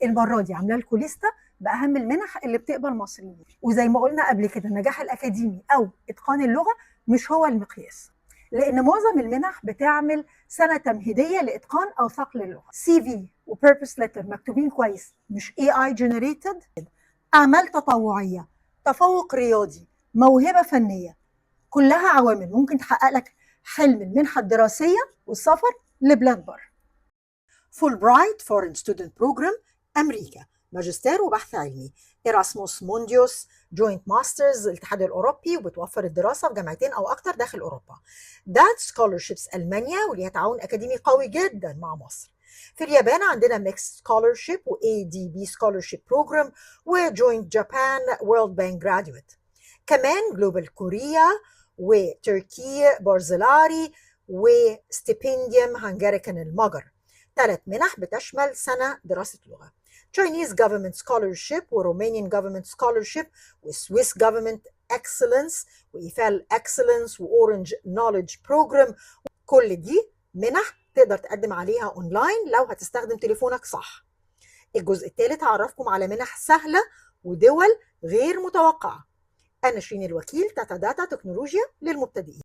المره دي عامله لكم لسته باهم المنح اللي بتقبل مصريين. وزي ما قلنا قبل كده، النجاح الاكاديمي او اتقان اللغه مش هو المقياس، لان معظم المنح بتعمل سنه تمهيديه لاتقان او ثقل اللغه. سي في وبيربس ليتر مكتوبين كويس، مش اي اي جنريتد. اعمال تطوعيه، تفوق رياضي، موهبه فنيه، كلها عوامل ممكن تحقق لك حلم المنحه الدراسيه والسفر لبلاد بره. فول برايت فورين ستودنت بروجرام أمريكا، ماجستير وبحث علمي. إراسموس مونديوس جوينت ماسترز الاتحاد الأوروبي، وبتوفر الدراسة في جامعتين أو أكتر داخل أوروبا. دات سكولرشيبس ألمانيا، وليها تعاون أكاديمي قوي جدا مع مصر. في اليابان عندنا ميكس سكولرشيب واي دي بي سكولرشيب بروجرام، وجوينت جابان وورلد بانك جراديويت. كمان جلوبال كوريا وتركي بارزلاري وستيبنديوم هنغاريكان المجر، 3 منح بتشمل سنة دراسة لغة. Chinese Government Scholarship ورومانيان Government Scholarship وسويس Government Excellence وإيفال Excellence وأورنج Knowledge Program. كل دي منح تقدر تقدم عليها أونلاين لو هتستخدم تليفونك صح. الجزء الثالث هعرفكم على منح سهلة ودول غير متوقعة. أنا شيرين الوكيل، تاتا داتا تكنولوجيا للمبتدئين.